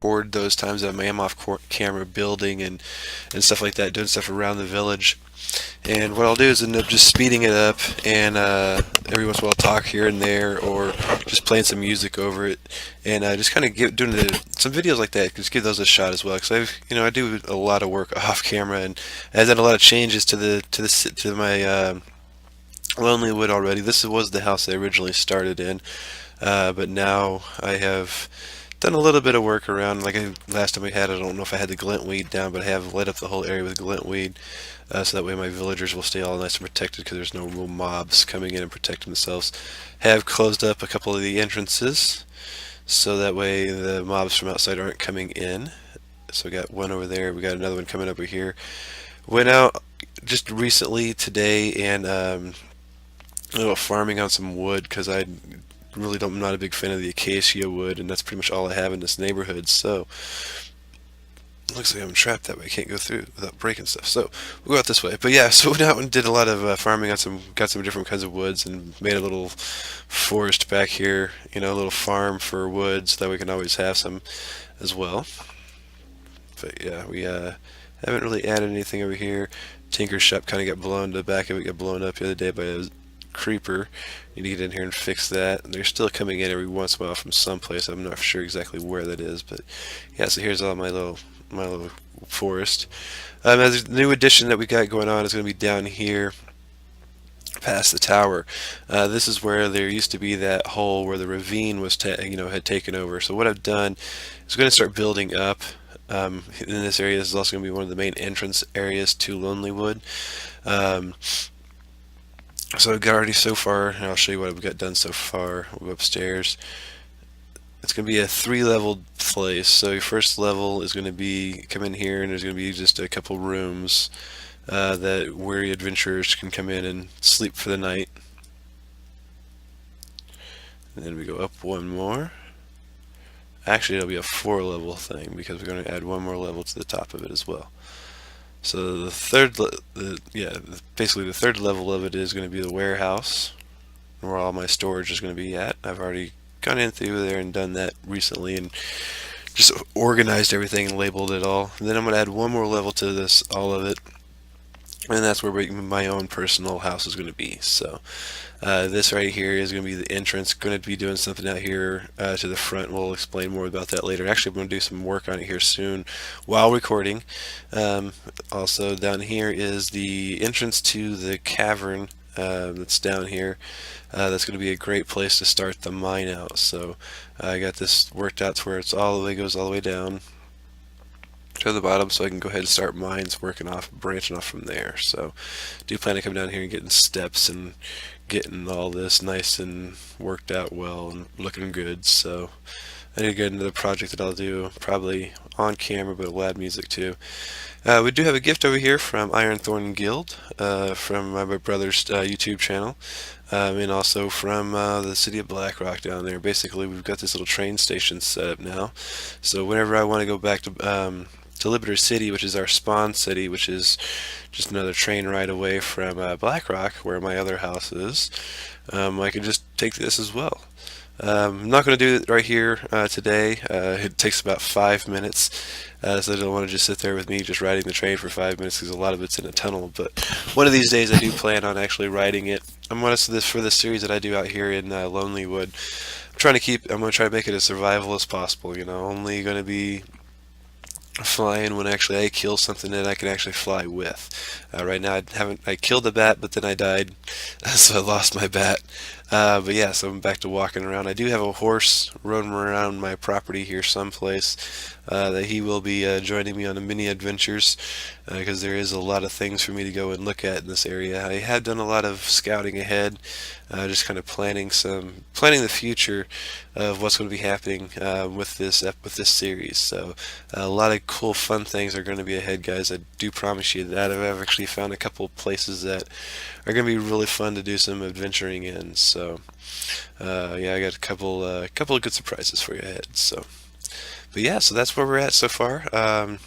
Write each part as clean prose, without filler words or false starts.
record those times that I am off camera building and stuff like that, doing stuff around the village. And what I'll do is end up just speeding it up, and every once in a while talk here and there, or just playing some music over it, and just kind of doing some videos like that. Just give those a shot as well, because I do a lot of work off camera, and I've done a lot of changes to my Lonely Wood already. This was the house I originally started in, but now I have done a little bit of work around. Last time we had, I don't know if I had the glintweed down, but I have lit up the whole area with glintweed, so that way my villagers will stay all nice and protected because there's no real mobs coming in and protecting themselves. Have closed up a couple of the entrances, so that way the mobs from outside aren't coming in. So we got one over there. We got another one coming over here. Went out just recently today and a little farming on some wood because I'm not a big fan of the acacia wood, and that's pretty much all I have in this neighborhood. So looks like I'm trapped that way. I can't go through without breaking stuff. So we'll go out this way. But yeah, so we went out and did a lot of farming on got some different kinds of woods, and made a little forest back here. A little farm for woods that we can always have some as well. But yeah, we haven't really added anything over here. Tinker's shop kind of got blown. The back of it got blown up the other day by a creeper. You need to get in here and fix that. And they're still coming in every once in a while from someplace. I'm not sure exactly where that is, but yeah. So here's all my little forest. As the new addition that we got going on is going to be down here past the tower. This is where there used to be that hole where the ravine was had taken over. So what I've done is going to start building up. In this area, this is also going to be one of the main entrance areas to Lonelywood. So I've got already so far, and I'll show you what I've got done so far. We'll go upstairs. It's going to be a 3-level place. So your first level is going to be, come in here, and there's going to be just a couple rooms that weary adventurers can come in and sleep for the night. And then we go up one more. Actually, it'll be a 4-level thing because we're going to add one more level to the top of it as well. So basically the third level of it is going to be the warehouse, where all my storage is going to be at. I've already gone in through there and done that recently, and just organized everything and labeled it all. And then I'm going to add one more level to this, all of it, and that's where my own personal house is going to be. So this right here is going to be the entrance. Going to be doing something out here to the front. We'll explain more about that later. Actually, I'm going to do some work on it here soon while recording. Also down here is the entrance to the cavern that's down here. That's going to be a great place to start the mine out. So I got this worked out to where it's goes all the way down to the bottom, so I can go ahead and start mines branching off from there. So do plan to come down here and getting steps and getting all this nice and worked out well and looking good. So I need to get another project that I'll do probably on camera, but we'll add music too. We do have a gift over here from Ironthorn Guild, from my brother's YouTube channel, and also from the city of Blackrock down there. Basically, we've got this little train station set up now, so whenever I want to go back to Liberator City, which is our spawn city, which is just another train ride away from Blackrock, where my other house is, I can just take this as well. I'm not going to do it right here today. It takes about 5 minutes, so I don't want to just sit there with me just riding the train for 5 minutes because a lot of it's in a tunnel. But one of these days I do plan on actually riding it. I'm going to for this series that I do out here in Lonelywood. I'm going to try to make it as survival as possible. Only going to be flying when actually I kill something that I can actually fly with. Right now I killed a bat, but then I died, so I lost my bat. But yeah, so I'm back to walking around. I do have a horse roaming around my property here someplace that he will be joining me on the mini adventures, because there is a lot of things for me to go and look at in this area. I have done a lot of scouting ahead, just kind of planning the future of what's going to be happening with this series. So a lot of cool, fun things are going to be ahead, guys. I do promise you that. I've actually found a couple places that are going to be really fun to do some adventuring in. So yeah, I got a couple of good surprises for you ahead. So, but yeah, so that's where we're at so far. And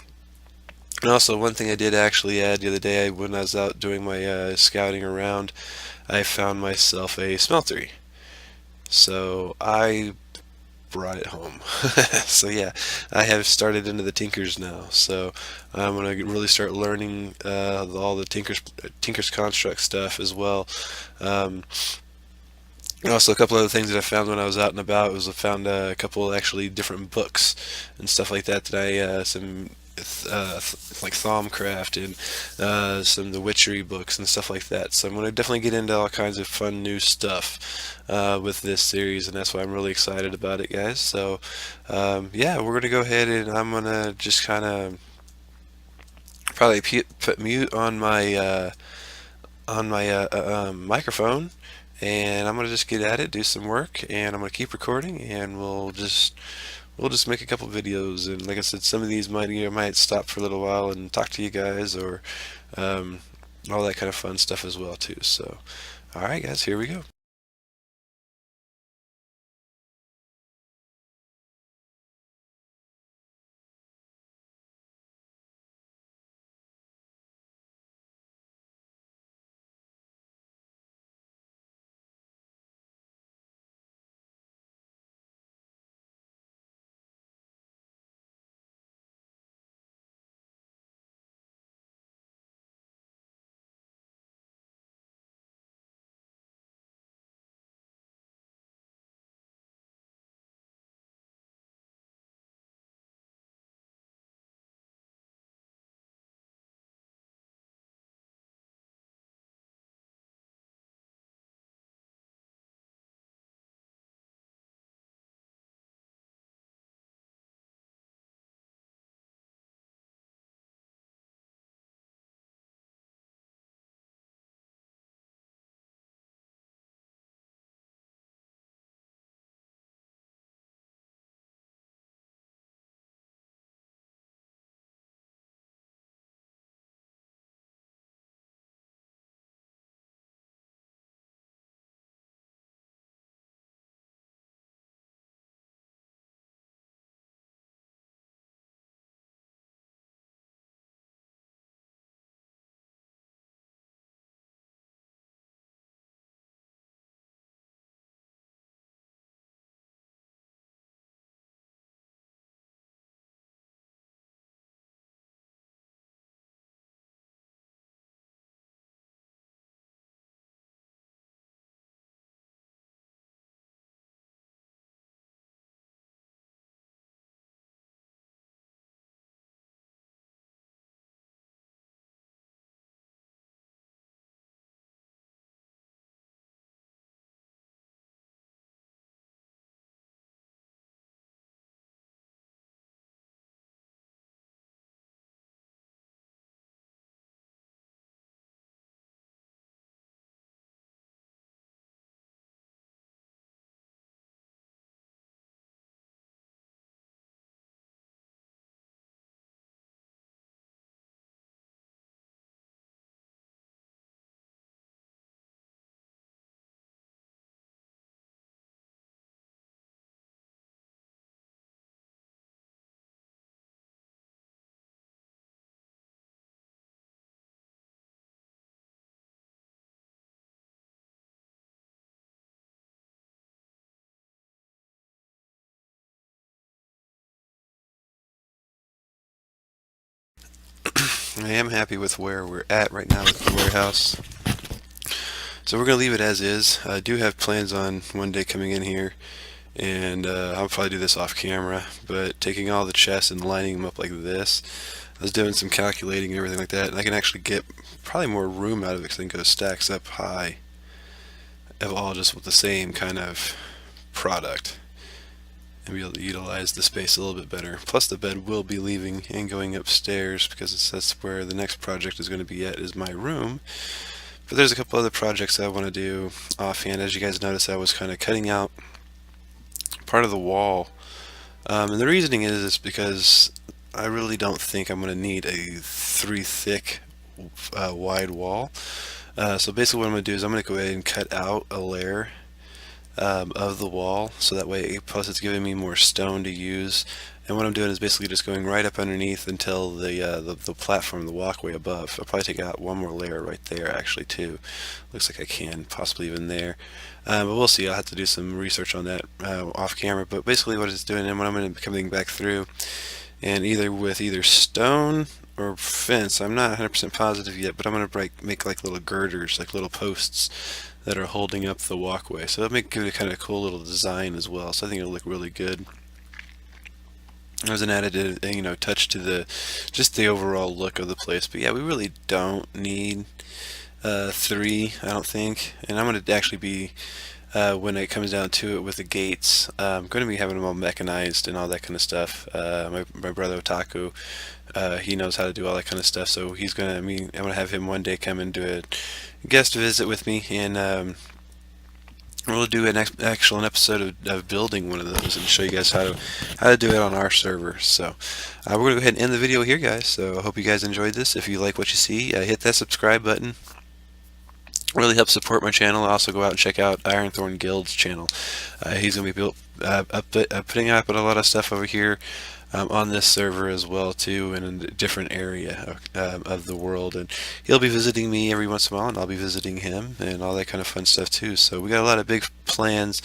also, one thing I did actually add the other day when I was out doing my scouting around, I found myself a smeltery. So I brought it home. So yeah, I have started into the Tinkers now. So I'm gonna really start learning all the Tinker's construct stuff as well. Um, and also a couple other things that I found when I was out and about was I found a couple actually different books and stuff like that that I some like Thaumcraft and some of the Witchery books and stuff like that. So I'm going to definitely get into all kinds of fun new stuff with this series, and that's why I'm really excited about it, guys. So yeah, we're going to go ahead and I'm going to just kind of probably put mute on my microphone, and I'm gonna just get at it, do some work, and I'm gonna keep recording, and we'll just make a couple videos. And like I said, some of these might stop for a little while and talk to you guys, or um, all that kind of fun stuff as well too. So, all right, guys, here we go. I am happy with where we're at right now with the warehouse. So we're gonna leave it as is. I do have plans on one day coming in here, and I'll probably do this off camera, but taking all the chests and lining them up like this. I was doing some calculating and everything like that, and I can actually get probably more room out of it because I think it stacks up high of all just with the same kind of product and be able to utilize the space a little bit better. Plus the bed will be leaving and going upstairs because that's where the next project is going to be at, is my room. But there's a couple other projects I want to do offhand. As you guys notice, I was kind of cutting out part of the wall. And the reasoning is because I really don't think I'm going to need a 3 thick wide wall. So basically what I'm going to do is I'm going to go ahead and cut out a layer of the wall, so that way, plus it's giving me more stone to use, And what I'm doing is basically just going right up underneath until the platform, the walkway above. I'll probably take out one more layer right there actually too. Looks like I can, possibly even there. But we'll see. I'll have to do some research on that off camera. But basically what it's doing, and what I'm going to be coming back through, and either with either stone or fence, I'm not 100% positive yet, but I'm going to make like little girders, like little posts that are holding up the walkway. So that'll give it a kind of cool little design as well. So I think it'll look really good. There's an added, touch to just the overall look of the place. But yeah, we really don't need three, I don't think. And I'm going to actually be, when it comes down to it with the gates, I'm going to be having them all mechanized and all that kind of stuff. My brother Otaku, he knows how to do all that kind of stuff. So I'm going to have him one day come and do a guest visit with me, and we'll do an actual episode of building one of those and show you guys how to do it on our server. So we're gonna go ahead and end the video here, guys. So I hope you guys enjoyed this. If you like what you see, hit that subscribe button. Really helps support my channel. Also go out and check out Ironthorn Guild's channel. He's gonna be putting up a lot of stuff over here on this server as well too, in a different area of the world, and he'll be visiting me every once in a while, and I'll be visiting him, and all that kind of fun stuff too. So we got a lot of big plans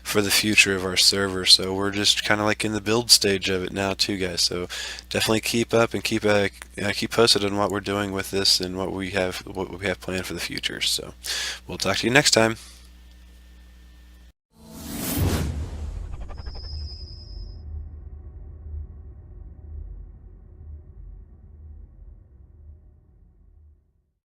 for the future of our server, so we're just kind of like in the build stage of it now too, guys. So definitely keep up and keep posted on what we're doing with this and what we have planned for the future. So we'll talk to you next time.